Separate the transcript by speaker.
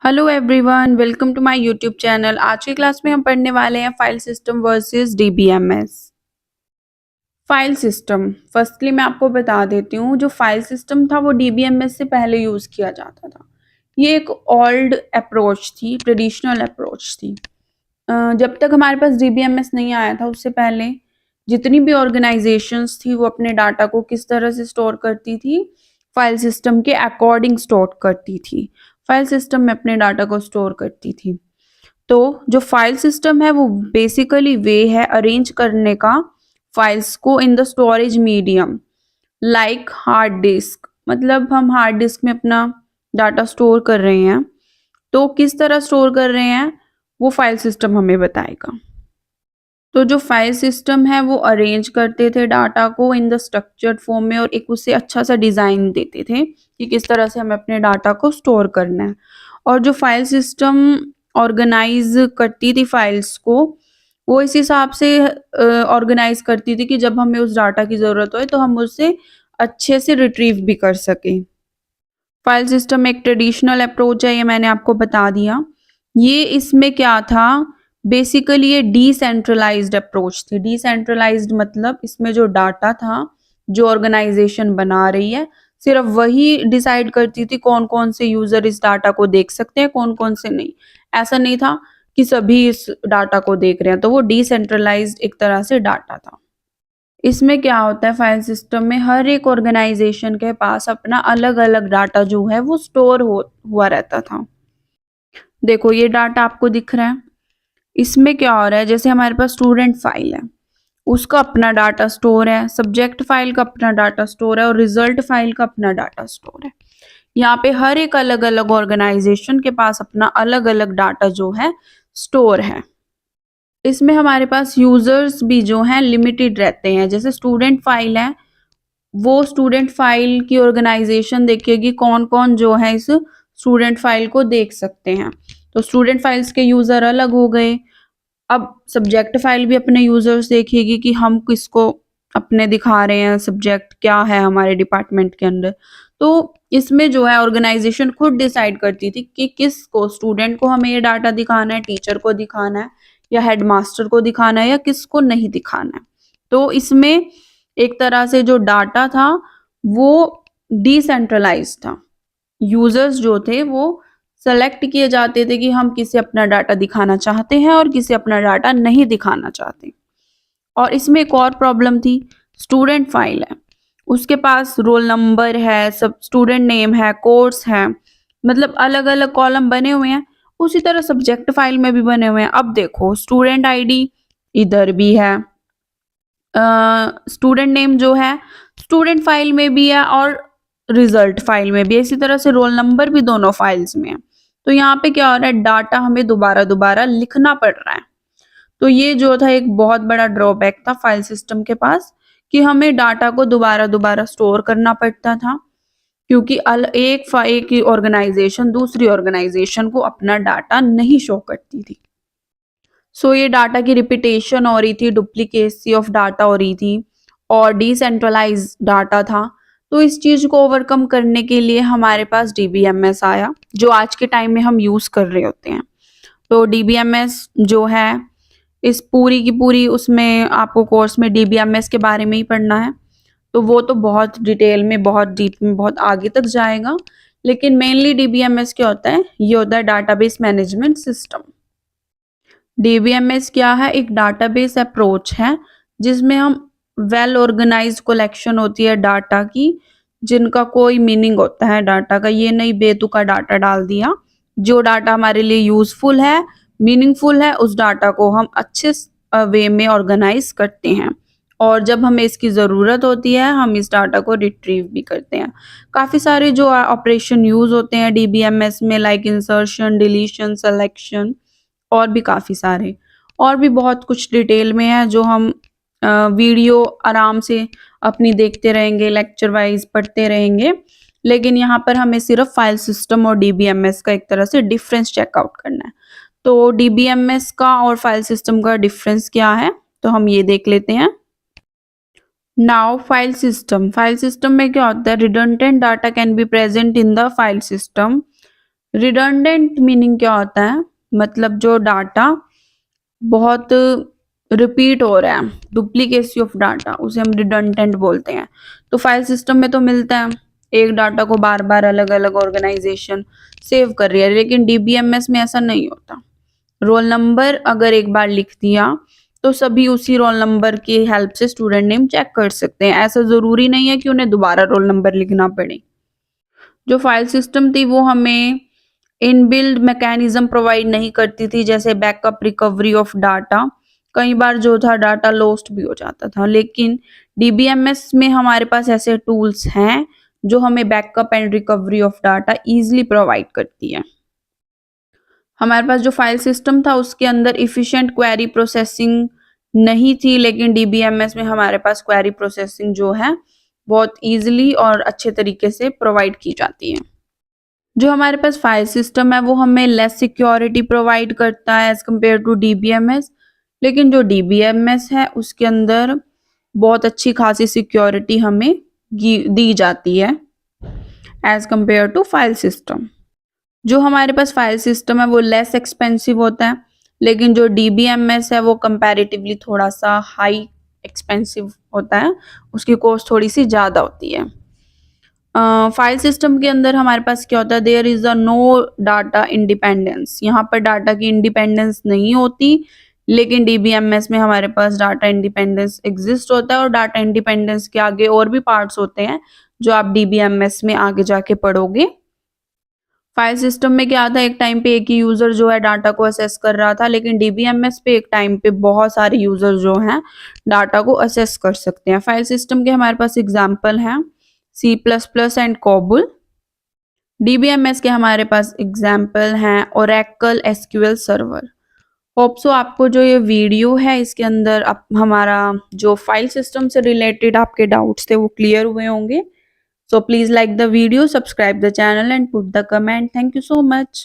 Speaker 1: Hello everyone, welcome to my YouTube channel. आज की class में हम पढ़ने वाले हैं file system versus DBMS. File system, firstly मैं आपको बता देती हूँ, जो फाइल सिस्टम था वो डीबीएमएस से पहले यूज़ किया जाता था। ये एक ओल्ड अप्रोच थी, ट्रेडिशनल अप्रोच थी। जब तक हमारे पास डीबीएमएस नहीं आया था उससे पहले जितनी भी ऑर्गेनाइजेशंस थी वो अपने डाटा को किस तरह से स्टोर करती थी, फाइल सिस्टम के अकॉर्डिंग स्टोर करती थी। फाइल सिस्टम में अपने डाटा को स्टोर करती थी। तो जो फाइल सिस्टम है वो बेसिकली वे है अरेंज करने का फाइल्स को in the storage medium like hard disk. मतलब हम हार्ड डिस्क में अपना डाटा स्टोर कर रहे हैं, तो किस तरह स्टोर कर रहे हैं वो फाइल सिस्टम हमें बताएगा। तो जो फाइल सिस्टम है वो अरेंज करते थे डाटा को इन द स्ट्रक्चर्ड फॉर्म में और एक उसे अच्छा सा डिज़ाइन देते थे कि किस तरह से हमें अपने डाटा को स्टोर करना है। और जो फाइल सिस्टम ऑर्गेनाइज करती थी फाइल्स को, वो इस हिसाब से ऑर्गेनाइज करती थी कि जब हमें उस डाटा की ज़रूरत हो तो हम उससे अच्छे से रिट्रीव भी कर सकें। फाइल सिस्टम एक ट्रेडिशनल अप्रोच है, ये मैंने आपको बता दिया। ये इसमें क्या था, बेसिकली ये डिसेंट्रलाइज्ड अप्रोच थी। डिसेंट्रलाइज्ड मतलब इसमें जो डाटा था, जो ऑर्गेनाइजेशन बना रही है, सिर्फ वही डिसाइड करती थी कौन कौन से यूजर इस डाटा को देख सकते हैं, कौन कौन से नहीं। ऐसा नहीं था कि सभी इस डाटा को देख रहे हैं, तो वो डिसेंट्रलाइज्ड एक तरह से डाटा था। इसमें क्या होता है, फाइल सिस्टम में हर एक ऑर्गेनाइजेशन के पास अपना अलग अलग डाटा जो है वो स्टोर हुआ रहता था। देखो ये डाटा आपको दिख रहा है, इसमें क्या हो रहा है, जैसे हमारे पास स्टूडेंट फाइल है, उसका अपना डाटा स्टोर है, सब्जेक्ट फाइल का अपना डाटा स्टोर है और रिजल्ट फाइल का अपना डाटा स्टोर है। यहाँ पे हर एक अलग अलग ऑर्गेनाइजेशन के पास अपना अलग अलग डाटा जो है स्टोर है। इसमें हमारे पास यूजर्स भी जो हैं लिमिटेड रहते हैं। जैसे स्टूडेंट फाइल है, वो स्टूडेंट फाइल की ऑर्गेनाइजेशन देखेगी कौन कौन जो है इस स्टूडेंट फाइल को देख सकते हैं। तो स्टूडेंट फाइल्स के यूजर अलग हो गए। अब सब्जेक्ट फाइल भी अपने यूजर्स देखेगी कि हम किसको अपने दिखा रहे हैं, सब्जेक्ट क्या है हमारे डिपार्टमेंट के अंदर। तो इसमें जो है ऑर्गेनाइजेशन खुद डिसाइड करती थी कि किसको, स्टूडेंट को हमें ये डाटा दिखाना है, टीचर को दिखाना है या हेडमास्टर को दिखाना है या किसको नहीं दिखाना है। तो इसमें एक तरह से जो डाटा था वो डिसेंट्रलाइज था। यूजर्स जो थे वो सेलेक्ट किए जाते थे कि हम किसे अपना डाटा दिखाना चाहते हैं और किसे अपना डाटा नहीं दिखाना चाहते। और इसमें एक और प्रॉब्लम थी, स्टूडेंट फाइल है, उसके पास रोल नंबर है, सब स्टूडेंट नेम है, कोर्स है, मतलब अलग अलग कॉलम बने हुए हैं। उसी तरह सब्जेक्ट फाइल में भी बने हुए हैं। अब देखो स्टूडेंट आईडी इधर भी है, स्टूडेंट नेम जो है स्टूडेंट फाइल में भी है और रिजल्ट फाइल में भी है। इसी तरह से रोल नंबर भी दोनों फाइल्स में है। तो यहाँ पे क्या हो रहा है, डाटा हमें दोबारा दोबारा लिखना पड़ रहा है। तो ये जो था एक बहुत बड़ा ड्रॉबैक था फाइल सिस्टम के पास, कि हमें डाटा को दोबारा दोबारा स्टोर करना पड़ता था, क्योंकि एक की ऑर्गेनाइजेशन दूसरी ऑर्गेनाइजेशन को अपना डाटा नहीं शो करती थी। सो ये डाटा की रिपीटेशन हो रही थी, डुप्लीकेसी ऑफ डाटा हो रही थी और डिसेंट्रलाइज डाटा था। तो इस चीज को ओवरकम करने के लिए हमारे पास डीबीएमएस आया, जो आज के टाइम में हम यूज कर रहे होते हैं। तो डीबीएमएस जो है, इस पूरी की पूरी उसमें आपको कोर्स में डीबीएमएस के बारे में ही पढ़ना है। तो वो तो बहुत डिटेल में, बहुत डीप में, बहुत आगे तक जाएगा। लेकिन मेनली डीबीएमएस क्या होता है, ये होता है डाटाबेस मैनेजमेंट सिस्टम। डीबीएमएस क्या है, एक डाटाबेस अप्रोच है जिसमें हम वेल ऑर्गेनाइज्ड कलेक्शन होती है डाटा की, जिनका कोई मीनिंग होता है डाटा का। ये नहीं बेतुका डाटा डाल दिया। जो डाटा हमारे लिए यूजफुल है, मीनिंगफुल है, उस डाटा को हम अच्छे वे में ऑर्गेनाइज करते हैं और जब हमें इसकी ज़रूरत होती है हम इस डाटा को रिट्रीव भी करते हैं। काफ़ी सारे जो ऑपरेशन यूज होते हैं डीबीएमएस में, लाइक इंसर्शन, डिलीशन, सेलेक्शन और भी काफ़ी सारे, और भी बहुत कुछ डिटेल में है जो हम वीडियो आराम से अपनी देखते रहेंगे, लेक्चर वाइज पढ़ते रहेंगे। लेकिन यहाँ पर हमें सिर्फ फाइल सिस्टम और डीबीएमएस का एक तरह से डिफरेंस चेकआउट करना है। तो डीबीएमएस का और फाइल सिस्टम का डिफरेंस क्या है, तो हम ये देख लेते हैं। नाउ फाइल सिस्टम में क्या होता है, redundant data can be present in the file system. Redundant meaning क्या होता है, मतलब जो डाटा बहुत रिपीट हो रहा है, डुप्लीकेसी ऑफ डाटा, उसे हम रिडंडेंट बोलते हैं। तो फाइल सिस्टम में तो मिलता है, एक डाटा को बार बार अलग अलग ऑर्गेनाइजेशन सेव कर रही है, लेकिन डीबीएमएस में ऐसा नहीं होता। रोल नंबर अगर एक बार लिख दिया तो सभी उसी रोल नंबर की हेल्प से स्टूडेंट नेम चेक कर सकते हैं। ऐसा जरूरी नहीं है कि उन्हें दोबारा रोल नंबर लिखना पड़े। जो फाइल सिस्टम थी वो हमें इनबिल्ड मैकेनिज्म प्रोवाइड नहीं करती थी, जैसे बैकअप रिकवरी ऑफ डाटा। कई बार जो था डाटा लॉस्ट भी हो जाता था, लेकिन डीबीएमएस में हमारे पास ऐसे टूल्स हैं जो हमें backup and recovery of data easily provide करती है। हमारे पास जो फाइल सिस्टम था उसके अंदर इफिशिएंट क्वेरी प्रोसेसिंग नहीं थी, लेकिन डीबीएमएस में हमारे पास क्वेरी प्रोसेसिंग जो है बहुत इजीली और अच्छे तरीके से प्रोवाइड की जाती है। जो हमारे पास फाइल सिस्टम है वो हमें लेस सिक्योरिटी प्रोवाइड करता है एज कम्पेयर टू डीबीएमएस, लेकिन जो डीबीएमएस है उसके अंदर बहुत अच्छी खासी सिक्योरिटी हमें दी जाती है as compare to file system. जो हमारे पास फाइल सिस्टम है वो लेस एक्सपेंसिव होता है, लेकिन जो डीबीएमएस है वो कंपैरेटिवली थोड़ा सा हाई एक्सपेंसिव होता है, उसकी कॉस्ट थोड़ी सी ज़्यादा होती है। फाइल सिस्टम के अंदर हमारे पास क्या होता है, there is a no data independence, यहाँ पर डाटा की इंडिपेंडेंस नहीं होती, लेकिन डीबीएमएस में हमारे पास डाटा इंडिपेंडेंस एग्जिस्ट होता है, और डाटा इंडिपेंडेंस के आगे और भी पार्ट्स होते हैं जो आप डीबीएमएस में आगे जाके पढ़ोगे। फाइल सिस्टम में क्या था, एक टाइम पे एक ही यूजर जो है डाटा को असेस कर रहा था, लेकिन डीबीएमएस पे एक टाइम पे बहुत सारे यूजर जो हैं डाटा को असेस कर सकते हैं। फाइल सिस्टम के हमारे पास एग्जांपल हैं C++ एंड कोबुल। डीबीएमएस के हमारे पास एग्जांपल हैं Oracle SQL server. Hope so आपको जो ये वीडियो है इसके अंदर हमारा जो फाइल सिस्टम से रिलेटेड आपके डाउट्स थे वो क्लियर हुए होंगे। So please like the video, subscribe the channel and put the comment. Thank you so much.